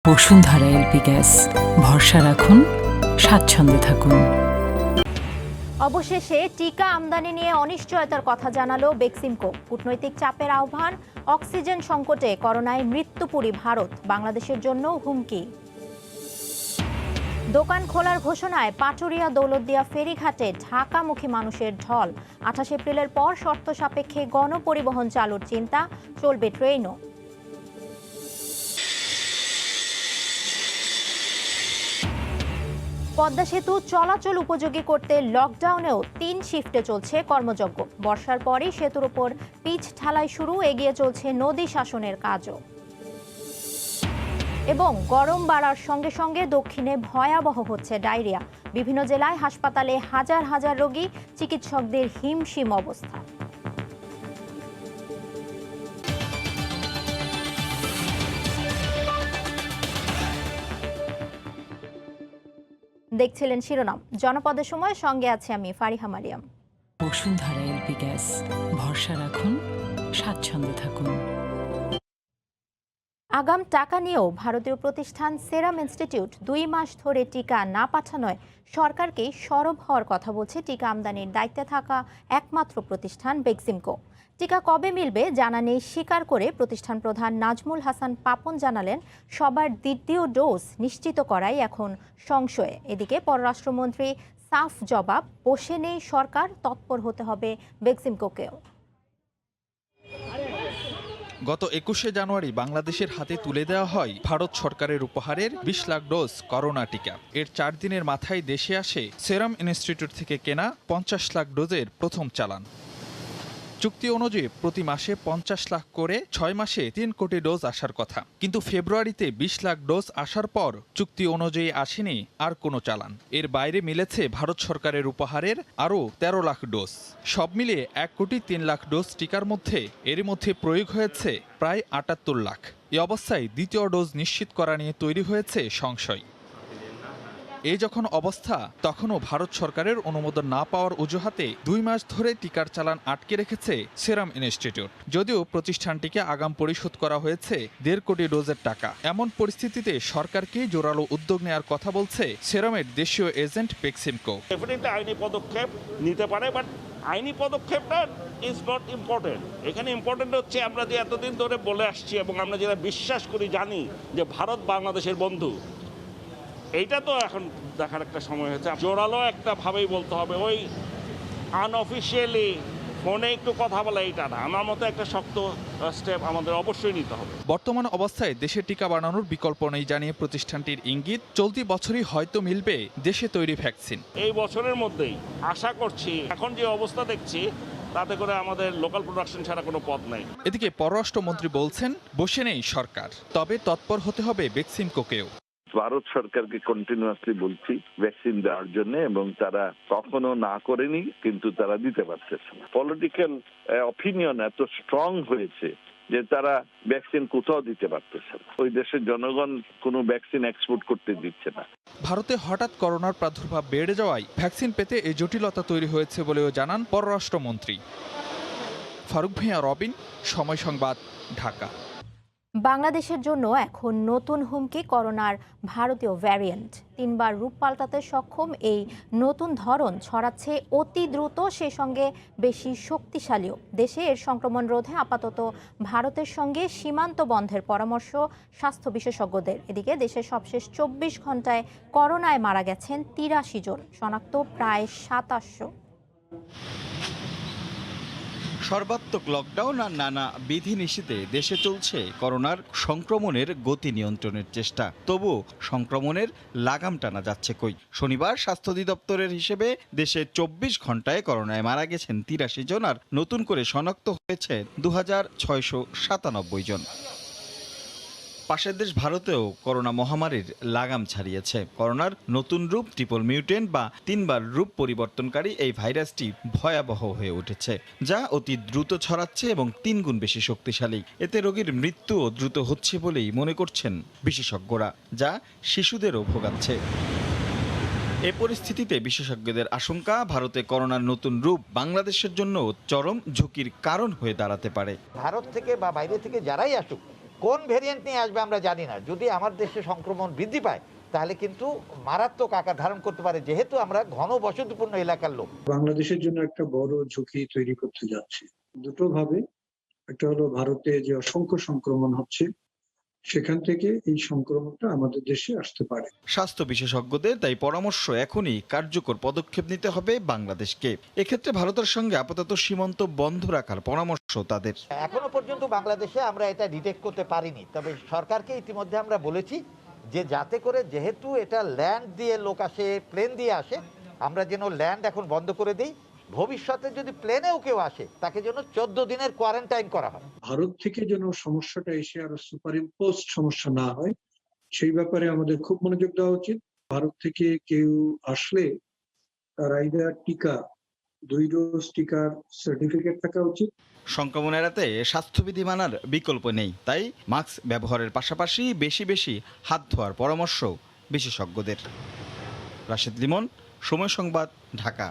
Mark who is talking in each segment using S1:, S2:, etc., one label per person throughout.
S1: Bashundhara LP gas, ভরসা রাখুন, স্বাচ্ছন্দ্যে থাকুন।
S2: অবশেষে টিকা আমদানি নিয়ে অনিশ্চয়তার কথা জানালো বেক্সিমকো। কূটনৈতিক চাপের আহ্বান, অক্সিজেন সংকটে করোনায় মৃত্যুপুরী ভারত, বাংলাদেশের জন্য হুমকি। দোকান খোলার ঘোষণায় পাটুরিয়া দৌলতদিয়া ফেরিঘাটে ঢাকামুখী মানুষের ঢল। 28 এপ্রিলের পর শর্ত সাপেক্ষে গণপরিবহন চালুর চিন্তা, চলবে ট্রেনও। পদ্মা সেতু চলাচল উপযোগী করতে লকডাউনেও 3 শিফটে চলছে কর্মযজ্ঞ। বর্ষার পরই সেতুর উপর পিচ ঢালাই শুরু, এগিয়ে চলছে নদী শাসনের কাজও। এবং গরম বাড়ার সঙ্গে সঙ্গে দক্ষিণে ভয়াবহ হচ্ছে ডায়রিয়া। বিভিন্ন জেলায় হাসপাতালে হাজার হাজার রোগী, চিকিৎসকদের হিমশিম অবস্থা। দেখছিলেন শিরোনাম, জনপদের সময়, সঙ্গে আছে আমি ফারিহা মারিয়াম।
S1: বসুন্ধরা এলপি গ্যাস, ভরসা রাখুন, স্বাচ্ছন্দ্যে থাকুন।
S2: আগাম টাকা নিয়েও ভারতীয় প্রতিষ্ঠান সেরাম ইনস্টিটিউট 2 মাস ধরে টিকা না পাঠানোয় সরকারকেই সরব হওয়ার কথা বলছে টিকা আমদানির দায়িত্বে থাকা একমাত্র প্রতিষ্ঠান বেক্সিমকো। টিকা কবে মিলবে জানা নেই স্বীকার করে প্রতিষ্ঠান প্রধান নাজমুল হাসান পাপন জানালেন, সবার দ্বিতীয় ডোজ নিশ্চিত করাই এখন সংশয়ে। এদিকে পররাষ্ট্রমন্ত্রী সাফ জবাব, বসে নেই সরকার, তৎপর হতে হবে বেক্সিমকোকেও।
S3: গত 21শে জানুয়ারি বাংলাদেশের হাতে তুলে দেওয়া হয় ভারত সরকারের উপহারের 20 লাখ ডোজ করোনা টিকা। এর 4 দিনের মাথায় দেশে আসে সেরাম ইনস্টিটিউট থেকে কেনা 50 লাখ ডোজের প্রথম চালান। চুক্তি অনুযায়ী প্রতি মাসে 50 লাখ করে 6 মাসে 3 কোটি ডোজ আসার কথা, কিন্তু ফেব্রুয়ারিতে 20 লাখ ডোজ আসার পর চুক্তি অনুযায়ী আসেনি আর কোনো চালান। এর বাইরে মিলেছে ভারত সরকারের উপহারের আরও 13 লাখ ডোজ। সব মিলিয়ে 1 কোটি 3 লাখ ডোজ টিকার মধ্যে এর মধ্যে প্রয়োগ হয়েছে প্রায় 78 লাখ। এই অবস্থায় দ্বিতীয় ডোজ নিশ্চিত করা নিয়ে তৈরি হয়েছে সংশয়। এই যখন অবস্থা, তখনও ভারত সরকারের অনুমোদন না পাওয়ার অজুহাতে 2 মাস ধরে টিকার চালান আটকে রেখেছে সেরাম ইনস্টিটিউট। যদিও প্রতিষ্ঠানটিকে আগাম পরিশোধ করা হয়েছে 1.5 কোটি ডোজের টাকা। এমন পরিস্থিতিতে সরকারকে জোরালো উদ্যোগ নেওয়ার কথা বলছে সেরামের দেশীয় এজেন্ট বেক্সিমকো।
S4: ডেফিনেটলি আইনি পদক্ষেপ নিতে পারে, বাট আইনি পদক্ষেপটা ইজ নট ইম্পর্টেন্ট। এখানে ইম্পর্টেন্ট হচ্ছে আমরা যে এতদিন ধরে বলে আসছি এবং আমরা যেটা বিশ্বাস করি, জানি যে ভারত বাংলাদেশের বন্ধু। এইটা তো এখন দেখার একটা সময় হয়েছে। জোরালো একটা ভাবেই বলতে হবে, ওই আনঅফিসিয়ালি ফোনে একটু কথা বলা এইটা না। আমার মতো একটা শক্ত স্টেপ আমাদের অবশ্যই নিতে হবে।
S3: বর্তমান অবস্থায় দেশে টিকা বানানোর বিকল্প নেই জানিয়ে প্রতিষ্ঠানটির ইঙ্গিত, চলতি বছরই হয়তো মিলবে দেশে তৈরি ভ্যাকসিন।
S4: এই বছরের মধ্যেই আশা করছি। এখন যে অবস্থা দেখছি তাতে করে আমাদের লোকাল প্রোডাকশন ছাড়া কোনো পথ নাই।
S3: এদিকে পররাষ্ট্রমন্ত্রী বলছেন, বসে নেই সরকার, তবে তৎপর হতে হবে বেক্সিমকোকেও।
S5: ভারত সরকারকে কন্টিনিউয়াসলি বলছি ভ্যাকসিন দেওয়ার জন্য, এবং তারা কখনো না করেনি, কিন্তু তারা দিতে পারতেছে না। পলিটিক্যাল অপিনিয়ন এত স্ট্রং হয়েছে যে তারা ভ্যাকসিন কোথাও দিতে পারতেছে না। ওই দেশের জনগণ কোনো ভ্যাকসিন এক্সপোর্ট করতে দিচ্ছে না।
S3: ভারতে হঠাৎ করোনার প্রাদুর্ভাব বেড়ে যাওয়ায় ভ্যাকসিন পেতে এই জটিলতা তৈরি হয়েছে বলেও জানান পররাষ্ট্রমন্ত্রী। ফারুক ভূঁইয়া, রবিন, সময় সংবাদ, ঢাকা।
S2: বাংলাদেশের জন্য এখন নতুন হুমকি করোনার ভারতীয় ভ্যারিয়েন্ট। 3 বার রূপ পাল্টাতে সক্ষম এই নতুন ধরন ছড়াচ্ছে অতি দ্রুত, সেই সঙ্গে বেশি শক্তিশালীও। দেশে এর সংক্রমণ রোধে আপাতত ভারতের সঙ্গে সীমান্ত বন্ধের পরামর্শ স্বাস্থ্য বিশেষজ্ঞদের। এদিকে দেশের সবশেষ 24 ঘন্টায় করোনায় মারা গেছেন 83 জন, শনাক্ত প্রায় 2700।
S6: সর্বাত্মক লকডাউন আর নানা বিধিনিষেধে দেশে চলছে করোনার সংক্রমণের গতি নিয়ন্ত্রণের চেষ্টা। তবু সংক্রমণের লাগাম টানা যাচ্ছে কই। শনিবার স্বাস্থ্য অধিদপ্তরের হিসেবে দেশে 24 ঘন্টায় করোনায় মারা গেছেন 83 জন, আর নতুন করে শনাক্ত হয়েছে 2697 জন। পাশের দেশ ভারতেও করোনা মহামারীর লাগাম ছাড়িয়েছে। করোনার নতুন রূপ ট্রিপল মিউটেন্ট বা 3 বার রূপ পরিবর্তনকারী এই ভাইরাসটি ভয়াবহ হয়ে উঠেছে, যা অতি দ্রুত ছড়াচ্ছে এবং 3 গুণ বেশি শক্তিশালী। এতে রোগীর মৃত্যুও দ্রুত হচ্ছে বলেই মনে করছেন বিশেষজ্ঞরা, যা শিশুদেরও ভোগাচ্ছে। এ পরিস্থিতিতে বিশেষজ্ঞদের আশঙ্কা, ভারতে করোনার নতুন রূপ বাংলাদেশের জন্য চরম ঝুঁকির কারণ হয়ে দাঁড়াতে পারে।
S7: ভারত থেকে বা বাইরে থেকে যারাই আসুক, কোন ভেরিয়েন্ট নিয়ে আসবে আমরা জানি না। যদি আমার দেশে সংক্রমণ বৃদ্ধি পায় তাহলে কিন্তু মারাত্মক আকার ধারণ করতে পারে, যেহেতু আমরা ঘন বসতিপূর্ণ এলাকার লোক।
S8: বাংলাদেশের জন্য একটা বড় ঝুঁকি তৈরি করতে যাচ্ছে দুটো ভাবে। একটা হলো ভারতে যে অসংখ্য সংক্রমণ হচ্ছে, সেখান থেকে এই সংক্রমণটা আমাদের দেশে আসতে পারে।
S6: স্বাস্থ্য বিশেষজ্ঞদের তাই পরামর্শ এখনই কার্যকর পদক্ষেপ নিতে হবে বাংলাদেশকে। এক্ষেত্রে ভারতের সঙ্গে আপাতত সীমান্ত বন্ধ রাখার পরামর্শ তাদের।
S7: এখনো পর্যন্ত বাংলাদেশে আমরা এটা ডিটেক্ট করতে পারিনি, তবে সরকারকে ইতিমধ্যে আমরা বলেছি যে যাতে করে, যেহেতু এটা ল্যান্ড দিয়ে লোক আসে, প্লেন দিয়ে আসে, আমরা যেন ল্যান্ড এখন বন্ধ করে দিই। ভবিষ্যতে যদি প্লেনেও কেউ আসে তাকে যেন 14 দিনের কোয়ারেন্টাইন করা হয়।
S8: ভারত থেকে যেন সমস্যাটা এসে আরো সুপার ইম্পোজ সমস্যা না হয়, সেই ব্যাপারে আমাদের খুব মনোযোগ দেওয়া উচিত। ভারত থেকে কেউ আসলে তার আইদার টিকা 2 ডোজ টিকার সার্টিফিকেট থাকা উচিত।
S6: সংক্রমণ এড়াতে স্বাস্থ্যবিধি মানার বিকল্প নেই, তাই মাস্ক ব্যবহারের পাশাপাশি বেশি বেশি হাত ধোয়ার পরামর্শ বিশেষজ্ঞদের। রাশেদ লিমন, সময় সংবাদ, ঢাকা।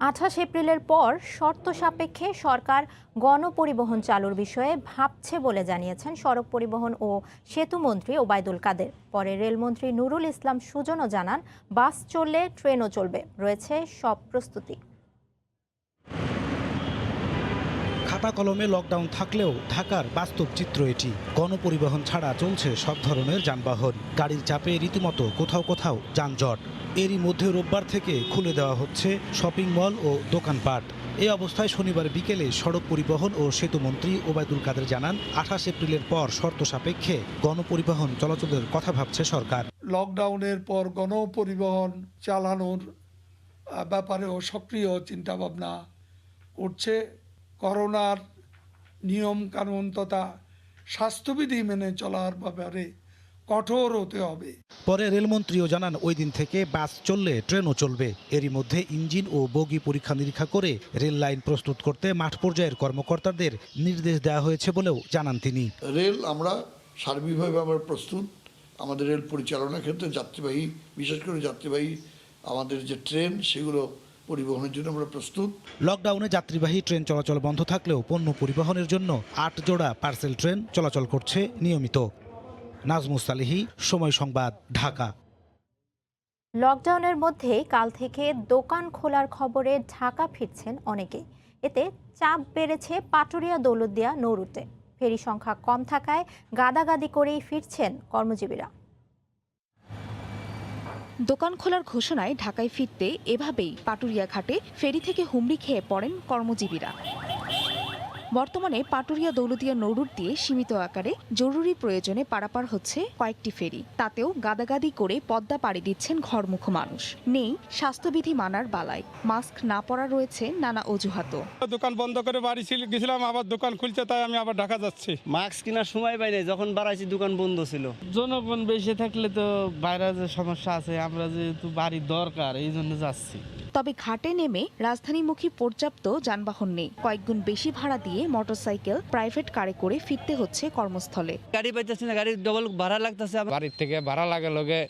S2: 28 এপ্রিলের পর শর্ত সাপেক্ষে সরকার গণপরিবহন চালুর বিষয়ে ভাবছে বলে জানিয়েছেন সড়ক পরিবহন ও সেতু মন্ত্রী ওবায়দুল কাদের। পরে রেলমন্ত্রী নুরুল ইসলাম সুজনও জানান, বাস চললে ট্রেনও চলবে, রয়েছে সব প্রস্তুতি।
S9: খাতা কলমে লকডাউন থাকলেও ঢাকার বাস্তব চিত্র এটি। গণপরিবহন ছাড়া চলছে সব ধরনের যানবাহন। গাড়ির চাপে রীতিমতো কোথাও কোথাও যানজট। এরই মধ্যে রোববার থেকে খুলে দেওয়া হচ্ছে শপিং মল ও দোকানপাট। এই অবস্থায় শনিবার বিকেলে সড়ক পরিবহন ও সেতু মন্ত্রী ওবায়দুল কাদের জানান, 28 এপ্রিলের পর শর্ত সাপেক্ষে গণপরিবহন চলাচলের কথা ভাবছে সরকার।
S10: লকডাউনের পর গণপরিবহন চালানোর ব্যাপারেও সক্রিয় চিন্তাভাবনা করছে। করোনার নিয়ম কানুন তথা স্বাস্থ্যবিধি মেনে চলার ব্যাপারে কঠোর হতে হবে।
S9: পরে রেলমন্ত্রীও জানান, ওই দিন থেকে বাস চললে ট্রেনও চলবে। এরই মধ্যে ইঞ্জিন ও বগি পরীক্ষা নিরীক্ষা করে রেল লাইন প্রস্তুত করতে মাঠ পর্যায়ের কর্মকর্তাদের নির্দেশ দেওয়া হয়েছে বলেও জানান তিনি।
S10: রেল আমরা সার্বিকভাবে আমরা প্রস্তুত। আমাদের রেল পরিচালনার ক্ষেত্রে যাত্রীবাহী, বিশেষ করে যাত্রীবাহী আমাদের যে ট্রেন, সেগুলো পরিবহনের জন্য আমরা প্রস্তুত।
S9: লকডাউনে যাত্রীবাহী ট্রেন চলাচল বন্ধ থাকলেও পণ্য পরিবহনের জন্য 8 জোড়া পার্সেল ট্রেন চলাচল করছে নিয়মিত। নাজমুস সালিহি, সময় সংবাদ, ঢাকা।
S2: লকডাউনের মধ্যে কাল থেকে দোকান খোলার খবরে ঢাকা ফিরছেন অনেকেই। এতে চাপ বেড়েছে পাটুরিয়া দৌলতদিয়া নৌরুটে। ফেরি সংখ্যা কম থাকায় গাদাগাদি করেই ফিরছেন কর্মজীবীরা।
S11: দোকান খোলার ঘোষণায় ঢাকায় ফিরতে এভাবেই পাটুরিয়া ঘাটে ফেরি থেকে হুমড়ি খেয়ে পড়েন কর্মজীবীরা। বর্তমানে পাটুরিয়া দৌলতদিয়া নৌরুট দিয়ে সীমিত আকারে জরুরি প্রয়োজনে পারাপার হচ্ছে কয়েকটি ফেরি। তাতেও গাদাগাদি করে পদ্মা পাড়ি দিচ্ছেন ঘরমুখো মানুষ। নেই স্বাস্থ্যবিধি মানার বালাই, মাস্ক না পরা রয়েছে নানা অজুহাতও।
S12: দোকান বন্ধ করে বাড়ি গেছিলাম, আবার দোকান খুলছে, তাই আমি আবার ঢাকা যাচ্ছি।
S13: মাস্ক কেনার সময় পাই নাই, যখন বাড়াইছি দোকান বন্ধ ছিল।
S14: জনগণ বেশি থাকলে তো বাইরে যে সমস্যা আছে, আমরা যেহেতু বাড়ির দরকার এই জন্য যাচ্ছি।
S11: তবে ঘাটে নেমে রাজধানীমুখী পর্যাপ্ত যানবাহন নেই। কয়েকগুণ বেশি ভাড়া দিয়ে মোটরসাইকেল, প্রাইভেট কারে করে ফিরতে হচ্ছে কর্মস্থলে।
S13: গাড়ি পাইতেছি না, গাড়ির ডবল ভাড়া লাগতেছে।
S14: বাড়ির থেকে ভাড়া লাগে লগে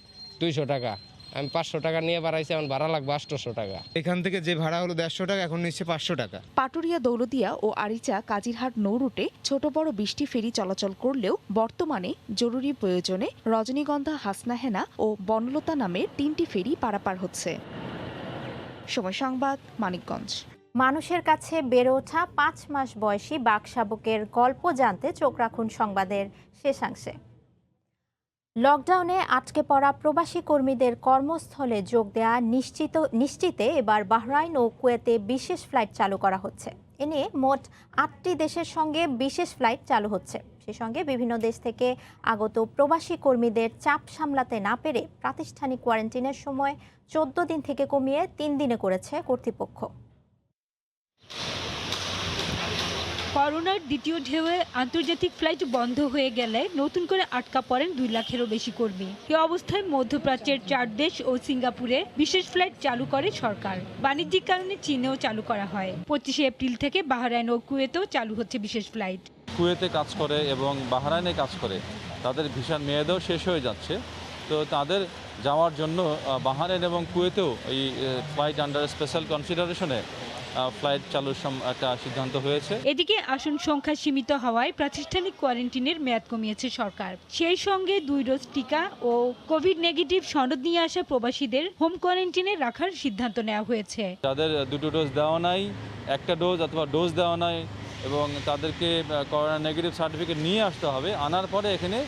S14: 200 টাকা, আমি 500 টাকা নিয়ে বাড়াইছি, এখন ভাড়া লাগবে 800 টাকা।
S12: এখান থেকে যে ভাড়া হলো 150 টাকা, এখন নিচ্ছে 500 টাকা।
S11: পাটুরিয়া দৌলতদিয়া ও আরিচা কাজিরহাট নৌরুটে ছোট বড় 20টি ফেরি চলাচল করলেও বর্তমানে জরুরি প্রয়োজনে রজনীগন্ধা, হাসনাহেনা ও বনলতা নামের 3টি ফেরি পারাপার হচ্ছে। সময় সংবাদ, মানিকগঞ্জ।
S2: মানুষের কাছে বেড়ে ওঠা 5 মাস বয়সী বাঘশাবকের গল্প জানতে চোখ রাখুন সংবাদের শেষাংশে। লকডাউনে আটকে পড়া প্রবাসী কর্মীদের কর্মস্থলে যোগ দেওয়া নিশ্চিতে এবার বাহরাইন ও কুয়েতে বিশেষ ফ্লাইট চালু করা হচ্ছে। এ নিয়ে মোট 8টি দেশের সঙ্গে বিশেষ ফ্লাইট চালু হচ্ছে। সেই সঙ্গে বিভিন্ন দেশ থেকে আগত প্রবাসী কর্মীদের চাপ সামলাতে না পেরে প্রাতিষ্ঠানিক কোয়ারেন্টিনের সময় 14 দিন থেকে কমিয়ে 3 দিনে করেছে কর্তৃপক্ষ।
S15: করোনার দ্বিতীয় ঢেউয়ে আন্তর্জাতিক ফ্লাইট বন্ধ হয়ে গেলে নতুন করে আটকা পড়েন 2 লাখেরও বেশি কর্মী। এ অবস্থায় মধ্যপ্রাচ্যের 4 দেশ ও সিঙ্গাপুরে বিশেষ ফ্লাইট চালু করে সরকার। বাণিজ্যিক কারণে চীনেও চালু করা হয়। 25 এপ্রিল থেকে বাহরাইন ও কুয়েতেও চালু হচ্ছে বিশেষ ফ্লাইট।
S16: কুয়েতে কাজ করে এবং বাহরাইনে কাজ করে, তাদের ভিসার মেয়াদও শেষ হয়ে যাচ্ছে। তো তাদের যাওয়ার জন্য বাহরাইন এবং কুয়েতেও এই ফ্লাইট আন্ডার স্পেশাল কনসিডারেশনে ফ্লাইট চালুর একটা সিদ্ধান্ত হয়েছে।
S15: এদিকে আসন সংখ্যা সীমিত হওয়ায় প্রাতিষ্ঠানিক কোয়ারেন্টিনের মেয়াদ কমিয়েছে সরকার। সেই সঙ্গে 2 ডোজ টিকা ও কোভিড নেগেটিভ সনদ নিয়ে আসা প্রবাসীদের হোম কোয়ারেন্টিনে রাখার সিদ্ধান্ত নেওয়া হয়েছে।
S16: যাদের 2টো ডোজ দেওয়া নাই, একটা ডোজ অথবা ডোজ দেওয়া নাই এবং তাদেরকে করোনা নেগেটিভ সার্টিফিকেট নিয়ে আসতে হবে, আনার পরে এখানে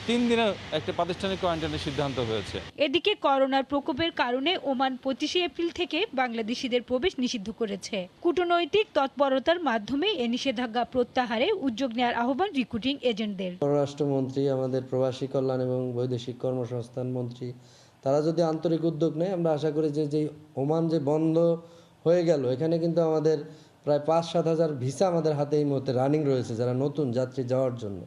S16: 3 দিনের একটা প্রাতিষ্ঠানিক কোয়ারেন্টাইনের সিদ্ধান্ত হয়েছে।
S15: এদিকে করোনার প্রকোপের কারণে ওমান 25 এপ্রিল থেকে বাংলাদেশিদের প্রবেশ নিষিদ্ধ করেছে। কূটনৈতিক তৎপরতার মাধ্যমে এ নিষেধাজ্ঞা প্রত্যাহারে উদ্যোগ নেওয়ার আহ্বান রিক্রুটিং এজেন্টদের।
S17: পররাষ্ট্রমন্ত্রী, আমাদের প্রবাসী কল্যাণ এবং বৈদেশিক কর্মসংস্থান মন্ত্রী, তারা যদি আন্তরিক উদ্যোগ নেয়, আমরা আশা করি যে ওমান যে বন্ধ হয়ে গেল, এখানে কিন্তু আমাদের প্রায় 5-7 হাজার ভিসা আমাদের হাতে এই মুহূর্তে রানিং রয়েছে যারা নতুন যাত্রী যাওয়ার জন্য,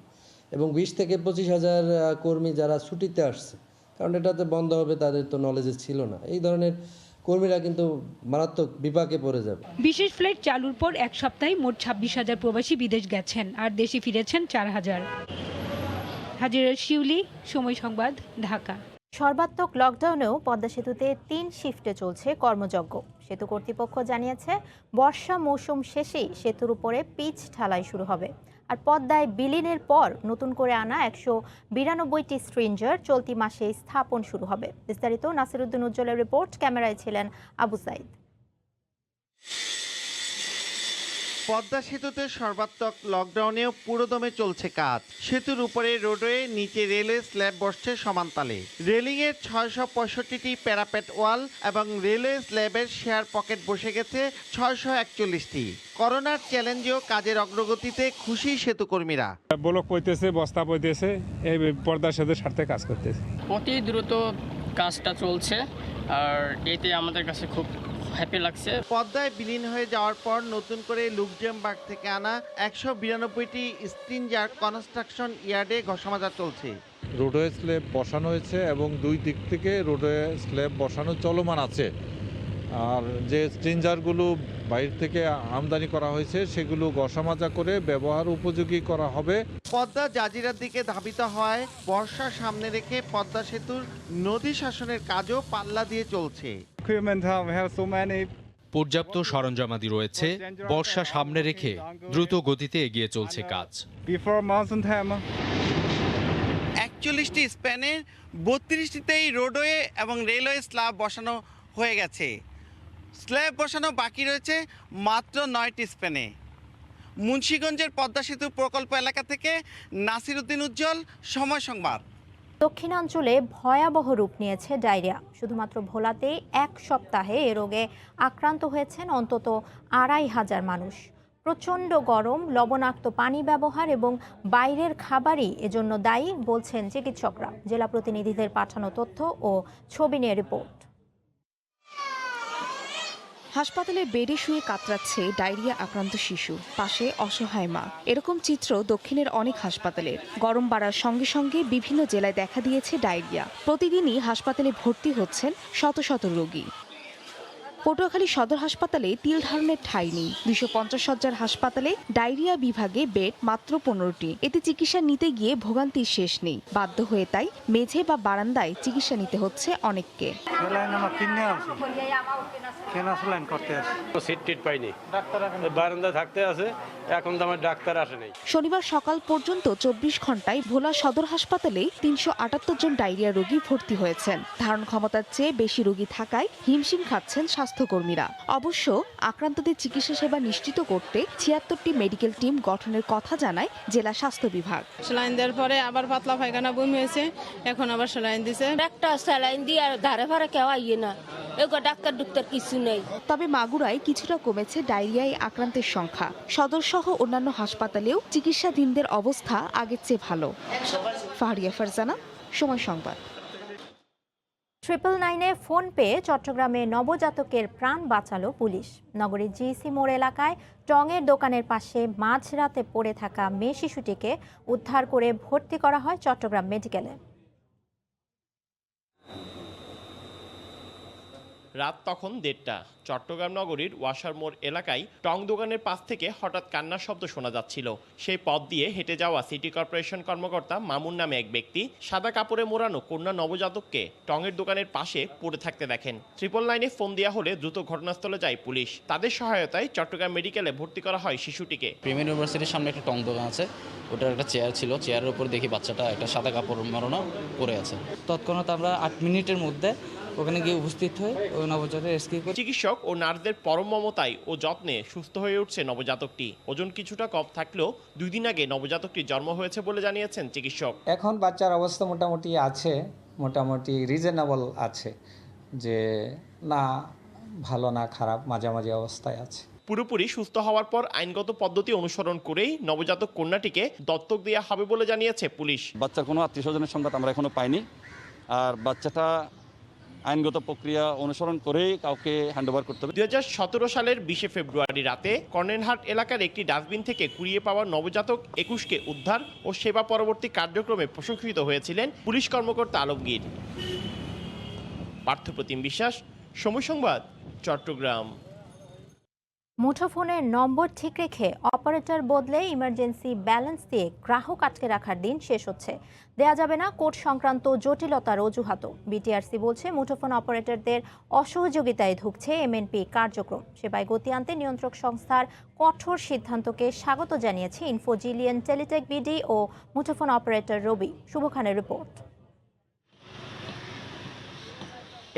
S17: এবং 20 থেকে 25 হাজার কর্মী যারা ছুটিতে আসছে, কারণ এটাতে বন্ধ হবে তাদের তো নলেজে ছিল না। এই ধরনের কর্মীরা কিন্তু মারাত্মক বিপাকে পড়ে যাবে।
S15: বিশেষ ফ্লাইট চালুর পর এক সপ্তাহে মোট 26,000 প্রবাসী বিদেশ গেছেন আর দেশে ফিরেছেন 4,000। হাজিরা শিউলি, সময় সংবাদ, ঢাকা।
S2: সর্বাত্মক লকডাউনেও পদ্মা সেতুতে 3 শিফটে চলছে কর্মযজ্ঞ। সেতু কর্তৃপক্ষ জানিয়েছে বর্ষা মৌসুম শেষেই সেতুর উপরে পিচ ঢালাই শুরু হবে। আর পদ্মায় বিলীনের পর নতুন করে আনা 192টি স্ট্রিঞ্জার চলতি মাসে স্থাপন শুরু হবে। বিস্তারিত নাসিরউদ্দিন উজ্জ্বলের রিপোর্ট, ক্যামেরায় ছিলেন আবু সাইদ।
S18: পদ্মা সেতুতে সর্বাত্মক লকডাউনেও পুরোদমে চলছে কাজ। সেতুর উপরে রোডওয়ে, নিচে রেলওয়ে স্ল্যাব বসছে সমানতালে। রেলিংয়ের 665টি প্যারাপেট ওয়াল এবং রেলওয়ে স্ল্যাবের শেয়ার পকেট বসে গেছে 641টি। করোনার চ্যালেঞ্জেও কাজের অগ্রগতিতে খুশি সেতু কর্মীরা।
S12: ব্লক পইতেছে, বস্তা পইতেছে, এই পদ্মা সেতুর স্বার্থে কাজ করতেছে।
S19: অতি দ্রুত কাজটা চলছে আর এতে আমাদের কাছে খুব হ্যাপি লাগছে।
S18: পদ্মায় বিলীন হয়ে যাওয়ার পর নতুন করে লুকজেমবার্গ থেকে আনা 192টি স্ট্রিঞ্জার কনস্ট্রাকশন ইয়ার্ডে ঘষামাজা চলছে।
S20: রোডওয়ে স্ল্যাব বসানো হয়েছে এবং 2 দিক থেকে রোডওয়ে স্ল্যাব বসানো চলমান আছে। আর যে স্ট্রিঞ্জারগুলো বাইরে থেকে আমদানি করা হয়েছে সেগুলো ঘষামাজা করে ব্যবহার উপযোগী করা হবে।
S18: পদ্মা জাজিরার দিকে ধাবিত হয়, বর্ষা সামনে রেখে পদ্মা সেতুর নদী শাসনের কাজও পাল্লা দিয়ে চলছে।
S21: পর্যাপ্ত সরঞ্জামাদি রয়েছে, বর্ষা সামনে রেখে দ্রুত গতিতে এগিয়ে চলছে কাজ।
S18: 41টি স্প্যানের 32টিতেই রোডওয়ে এবং রেলওয়ে স্ল্যাব বসানো হয়ে গেছে। স্ল্যাব বসানো বাকি রয়েছে মাত্র 9টি স্প্যানে। মুন্সিগঞ্জের পদ্মা সেতু প্রকল্প এলাকা থেকে নাসিরউদ্দিন উজ্জ্বল, সময় সংবাদ।
S2: দক্ষিণাঞ্চলে ভয়াবহ রূপ নিয়েছে ডায়রিয়া। শুধুমাত্র ভোলাতেই 1 সপ্তাহে এ রোগে আক্রান্ত হয়েছেন অন্তত 2,500 মানুষ। প্রচণ্ড গরম, লবণাক্ত পানি ব্যবহার এবং বাইরের খাবারই এজন্য দায়ী বলছেন চিকিৎসকরা। জেলা প্রতিনিধিদের পাঠানো তথ্য ও ছবি নিয়ে রিপোর্ট।
S11: হাসপাতালে বেডে শুয়ে কাতরাচ্ছে ডায়রিয়া আক্রান্ত শিশু, পাশে অসহায় মা। এরকম চিত্র দক্ষিণের অনেক হাসপাতালের। গরম বাড়ার সঙ্গে সঙ্গে বিভিন্ন জেলায় দেখা দিয়েছে ডায়রিয়া। প্রতিদিনই হাসপাতালে ভর্তি হচ্ছেন শত শত রোগী। পটুয়াখালী সদর হাসপাতালে তিল ধারণের ঠাঁই নেই। 250 শয্যার হাসপাতালে ডায়রিয়া বিভাগে বেড মাত্র 15টি। এতে চিকিৎসা নিতে গিয়ে ভোগান্তির শেষ নেই। বাধ্য হয়ে তাই মেঝে বা বারান্দায় চিকিৎসা নিতে হচ্ছে অনেককে। শনিবার সকাল পর্যন্ত 24 ঘন্টায় ভোলা সদর হাসপাতালে 378 জন ডায়রিয়া রোগী ভর্তি হয়েছেন। ধারণ ক্ষমতার চেয়ে বেশি রোগী থাকায় হিমশিম খাচ্ছেন স্বাস্থ্যকর্মীরা। অবশ্য আক্রান্তদের চিকিৎসা সেবা নিশ্চিত করতে 76টি মেডিকেল টিম গঠনের কথা জানায় জেলা স্বাস্থ্য বিভাগ।
S22: স্যালাইন দেওয়ার পরে আবার পাতলা পায়খানা বমি হয়েছে, এখন আবার স্যালাইন দিছে।
S23: একটা স্যালাইন দিয়ে আর ধারে ভারে কেউ আইয়ে না, ডাক্তার কিছু নেই।
S11: তবে মাগুরায় কিছুটা কমেছে ডায়রিয়ায় আক্রান্তের সংখ্যা। সদর সহ অন্যান্য হাসপাতালেও চিকিৎসাধীনদের অবস্থা আগের চেয়ে ভালো। ফাহরিয়া ফারজানা, সময় সংবাদ।
S2: 999-এ ফোন পেয়ে চট্টগ্রামে নবজাতকের প্রাণ বাঁচালো পুলিশ। নগরীর জিসি মোড় এলাকায় টঙের দোকানের পাশে মাঝরাতে পড়ে থাকা মেয়ে শিশুটিকে উদ্ধার করে ভর্তি করা হয় চট্টগ্রাম মেডিকেলে।
S1: রাত তখন 1:30। চট্টগ্রাম নগরীর ওয়াসার মোড় এলাকায় টং দোকানের পাশ থেকে হঠাৎ কান্নার শব্দ শোনা যাচ্ছিল। সেই পথ দিয়ে হেঁটে যাওয়া সিটি কর্পোরেশন কর্মকর্তা মামুন নামে এক ব্যক্তি সাদা কাপড়ে মোড়ানো কন্যা নবজাতককে টঙের দোকানের পাশে পড়ে থাকতে দেখেন। 999-এ ফোন দেওয়া হলে দ্রুত ঘটনাস্থলে যায় পুলিশ। তাদের সহায়তায় চট্টগ্রাম মেডিকেলে ভর্তি করা হয় শিশুটিকে।
S4: প্রিমিয়ার ইউনিভার্সিটির সামনে একটা টং দোকান আছে, ওটার একটা চেয়ার ছিল, চেয়ারের উপর দেখি বাচ্চাটা একটা সাদা কাপড় মোড়ানো পড়ে আছে।
S5: তৎক্ষণাৎ আমরা 8 মিনিটের মধ্যে ওখানে গিয়ে উপস্থিত হয়ে ওই নবজাতক রেস্কিউ করি।
S1: চিকিৎসক ও নার্সদের পরম মমতায় ও যত্নে সুস্থ হয়ে উঠছে নবজাতকটি। ওজন কিছুটা কম থাকলেও 2 দিন আগে নবজাতকটির জন্ম হয়েছে বলে জানিয়েছেন চিকিৎসক।
S5: এখন বাচ্চার অবস্থা মোটামুটি আছে, মোটামুটি রিজনেবল আছে, যে না ভালো না খারাপ, মাঝামাঝি অবস্থায় আছে।
S1: পুরোপুরি সুস্থ হওয়ার পর আইনগত পদ্ধতি অনুসরণ করেই নবজাতক কন্যাটিকে দত্তক দেওয়া হবে বলে জানিয়েছে পুলিশ।
S24: বাচ্চার কোনো আত্মীয়স্বজনের সংবাদ আমরা এখনো পাইনি, আর বাচ্চাটা আইনগত প্রক্রিয়া অনুসরণ করেই কাউকে হ্যান্ডওভার করতে হবে।
S1: 2017 সালের 20 ফেব্রুয়ারি রাতে কর্নেলহাট এলাকার একটি ডাস্টবিন থেকে কুড়িয়ে পাওয়া নবজাতক 21কে উদ্ধার ও সেবা পরবর্তী কার্যক্রমে প্রশংসিত হয়েছিলেন পুলিশ কর্মকর্তা আলমগীর। পার্থপ্রতিম বিশ্বাস, সময় সংবাদ, চট্টগ্রাম।
S2: মুঠোফোনের নম্বর ঠিক রেখে অপারেটর বদলে ইমার্জেন্সি ব্যালেন্স দিয়ে গ্রাহক আটকে রাখার দিন শেষ হচ্ছে। দেয়া যাবে না কোড সংক্রান্ত জটিলতার অজুহাতও। বিটিআরসি বলছে মুঠোফোন অপারেটরদের অসহযোগিতায় ধুঁকছে এমএনপি কার্যক্রম। সেবায় গতি আনতে নিয়ন্ত্রক সংস্থার কঠোর সিদ্ধান্তকে স্বাগত জানিয়েছে ইনফোজিলিয়ন, টেলিটেক বিডি ও মুঠোফোন অপারেটর রবি। শুভ খানের রিপোর্ট।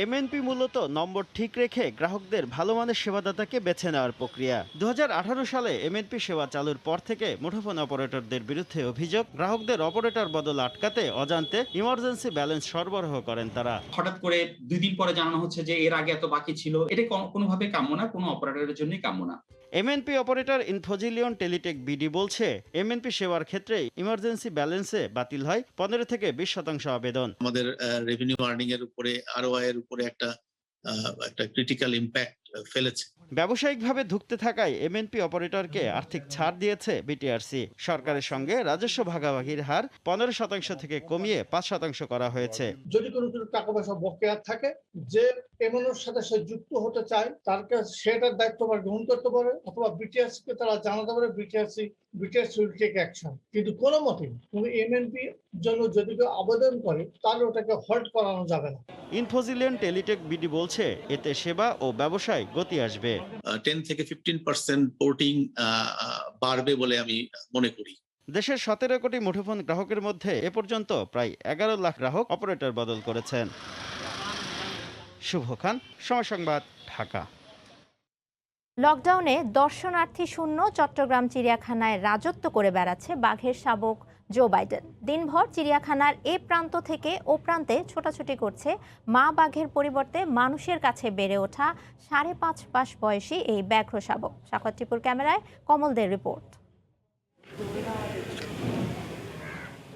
S18: এমএনপি মূলত নম্বর ঠিক রেখে গ্রাহকদের ভালো মানের সেবাদাতাকে বেছে নেওয়ার প্রক্রিয়া। 2018 সালে এমএনপি সেবা চালুর পর থেকে মুঠোফোন অপারেটরদের বিরুদ্ধে অভিযোগ, গ্রাহকদের অপারেটর বদল আটকাতে অজান্তে ইমার্জেন্সি ব্যালেন্স সরবরাহ করেন তারা।
S25: হঠাৎ করে 2 দিন পরে জানানো হচ্ছে যে এর আগে এত বাকি ছিল, এটা কোনোভাবে কাম্য না, কোনো অপারেটরের জন্যই কাম্য না।
S18: এমএনপি অপারেটর ইনফোজিলিয়ন, টেলিটেক বিডি বলছে এমএনপি সেবার ক্ষেত্রে ইমার্জেন্সি ব্যালেন্সে বাতিল হয় 15 থেকে 20% আবেদন।
S26: আমাদের রেভিনিউ আর্নিং এর উপরে, আরওআই এর উপরে একটা ক্রিটিক্যাল ইম্প্যাক্ট ফেলেছে।
S18: ব্যবসায়িকভাবে ধুঁকতে থাকায় এমএনপি অপারেটরকে আর্থিক ছাড় দিয়েছে বিটিআরসি। সরকারের সঙ্গে রাজস্ব ভাগাভাগির হার 15% থেকে কমিয়ে 5% করা হয়েছে।
S27: যদি কোনো টাকা পয়সা বকেয়া থাকে, যে এমএনওর সাথে সে যুক্ত হতে চায় তার কাছে সেটার দায়িত্ব গ্রহণ করতে পারে, অথবা বিটিআরসি কে তারা জানাতে পারে, বিটিআরসি উইল টেক অ্যাকশন। কিন্তু কোনো মতেই কোনো এমএনপি জন্য যদি কেউ আবেদন করে তাহলে ওটাকে হল্ট করানো যাবে না।
S18: ইনফোজিলিয়ন, টেলিটেক বিডি বলছে এতে সেবা ও ব্যবসায় গতি আসবে।
S26: 10 থেকে 15% পোর্টিং বাড়বে বলে আমি মনে করি।
S18: দেশের 17 কোটি মুঠোফোন গ্রাহকের মধ্যে এ পর্যন্ত প্রায় 11 লাখ গ্রাহক অপারেটর বদল করেছেন। শুভ খান, সময় সংবাদ, ঢাকা।
S2: লকডাউনে দর্শনার্থী শূন্য চট্টগ্রাম চিড়িয়াখানায় রাজত্ব করে বেড়াচ্ছে বাঘের শাবক জো বাইডেন। দিনভর চিড়িয়াখানার এ প্রান্ত থেকে ও প্রান্তে ছোটাছুটি করছে মা বাঘের পরিবর্তে মানুষের কাছে বেড়ে ওঠা 5.5 মাস বয়সী এই ব্যাঘ্র শাবক। সাকত টিপুর ক্যামেরায় কমলদের রিপোর্ট।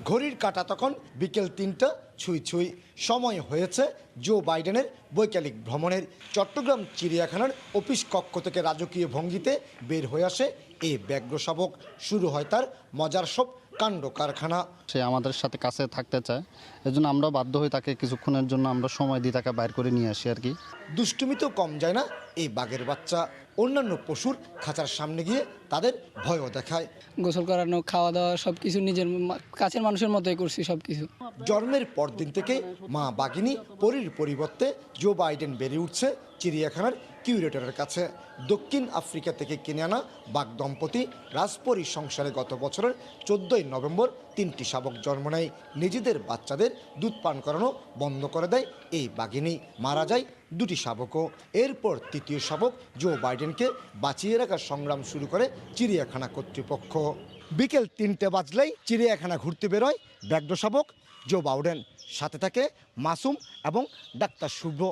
S28: ঘড়ির কাঁটা তখন বিকেল 3টা ছুঁই ছুঁই। সময় হয়েছে জো বাইডেনের বৈকালিক ভ্রমণের। চট্টগ্রাম চিড়িয়াখানার অফিস কক্ষ থেকে রাজকীয় ভঙ্গিতে বের হয়ে আসে এই ব্যাঘ্র শাবক। শুরু হয় তার মজার সব কাণ্ড কারখানা।
S29: সে আমাদের সাথে কাছে থাকতে চায়, এজন্য আমরা বাধ্য হয়ে তাকে কিছুক্ষণের জন্য আমরা সময় দিয়ে তাকে বাইর করে নিয়ে আসি আর কি।
S28: দুষ্টুমিতেও কম যায় না এই বাঘের বাচ্চা। অন্যান্য পশুর খাঁচার সামনে গিয়ে তাদের ভয়ও দেখায়।
S5: গোসল করানো, খাওয়া দাওয়া সবকিছু নিজের কাছের মানুষের মতোই করছি সবকিছু।
S28: জন্মের পরদিন থেকে মা বাঘিনী পরীর পরিবর্তে জো বাইডেন বেড়ে উঠছে চিড়িয়াখানার কিউরেটরের কাছে। দক্ষিণ আফ্রিকা থেকে কিনে আনা বাঘ দম্পতি রাজপরী সংসারে গত বছরের 14 নভেম্বর 3টি শাবক জন্ম নেয়। নিজেদের বাচ্চাদের দুধ পান করানো বন্ধ করে দেয় এই বাঘিনী। মারা যায় 2টি শাবকও। এরপর 3য় শাবক জো বাইডেনকে বাঁচিয়ে রাখার সংগ্রাম শুরু করে চিড়িয়াখানা কর্তৃপক্ষ। বিকেল 3টে বাজলেই চিড়িয়াখানা ঘুরতে বেরোয় ব্যাঘ্র শাবক জো বাইডেন। সাথে থাকে মাসুম এবং ডাক্তার শুভ্র।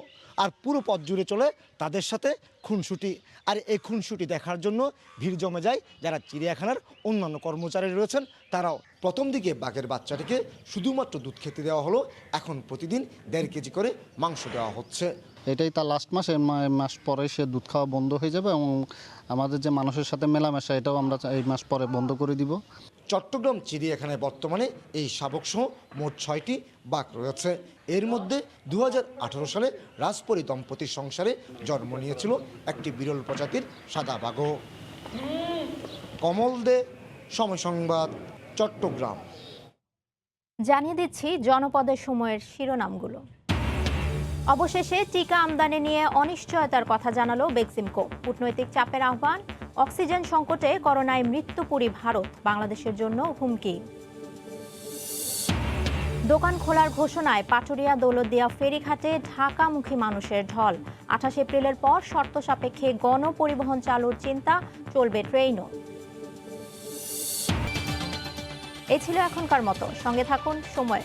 S28: আর পুরো পথ জুড়ে চলে তাদের সাথে খুনসুটি। আর এই খুনসুটি দেখার জন্য ভিড় জমে যায় যারা চিড়িয়াখানার অন্যান্য কর্মচারী রয়েছেন তারাও। প্রথম দিকে বাঘের বাচ্চাটিকে শুধুমাত্র দুধ খেতে দেওয়া হলো, এখন প্রতিদিন 1.5 কেজি করে মাংস দেওয়া হচ্ছে।
S29: এটাই তার লাস্ট মাস, এই মাস পরে সে দুধ খাওয়া বন্ধ হয়ে যাবে এবং আমাদের যে মানুষের সাথে মেলামেশা এটাও আমরা এই মাস পরে বন্ধ করে দিব।
S28: চট্টগ্রাম চিড়িয়াখানায় বর্তমানে এই শাবকসহ মোট 6টি বাঘ রয়েছে। এর মধ্যে 2018 সালে রাজপরী দম্পতির সংসারে জন্ম নিয়েছিল একটি বিরল প্রজাতির সাদা বাঘও। কমল দে, সময় সংবাদ, চট্টগ্রাম।
S2: জানিয়ে দিচ্ছি জনপদের সময়ের শিরোনামগুলো। অবশেষে টিকা আমদানি নিয়ে অনিশ্চয়তার কথা জানালো বেক্সিমকো। কূটনৈতিক চাপের আহ্বান, অক্সিজেন সংকটে করোনায় মৃত্যুপুরী ভারত, বাংলাদেশের জন্য হুমকি। দোকান খোলার ঘোষণায় পাটুরিয়া দৌলতদিয়া ফেরিঘাটে ঢাকামুখী মানুষের ঢল। 28 এপ্রিলের পর শর্ত সাপেক্ষে গণপরিবহন চালুর চিন্তা, চলবে ট্রেনও। এই ছিল এখনকার মতো, সঙ্গে থাকুন সময়।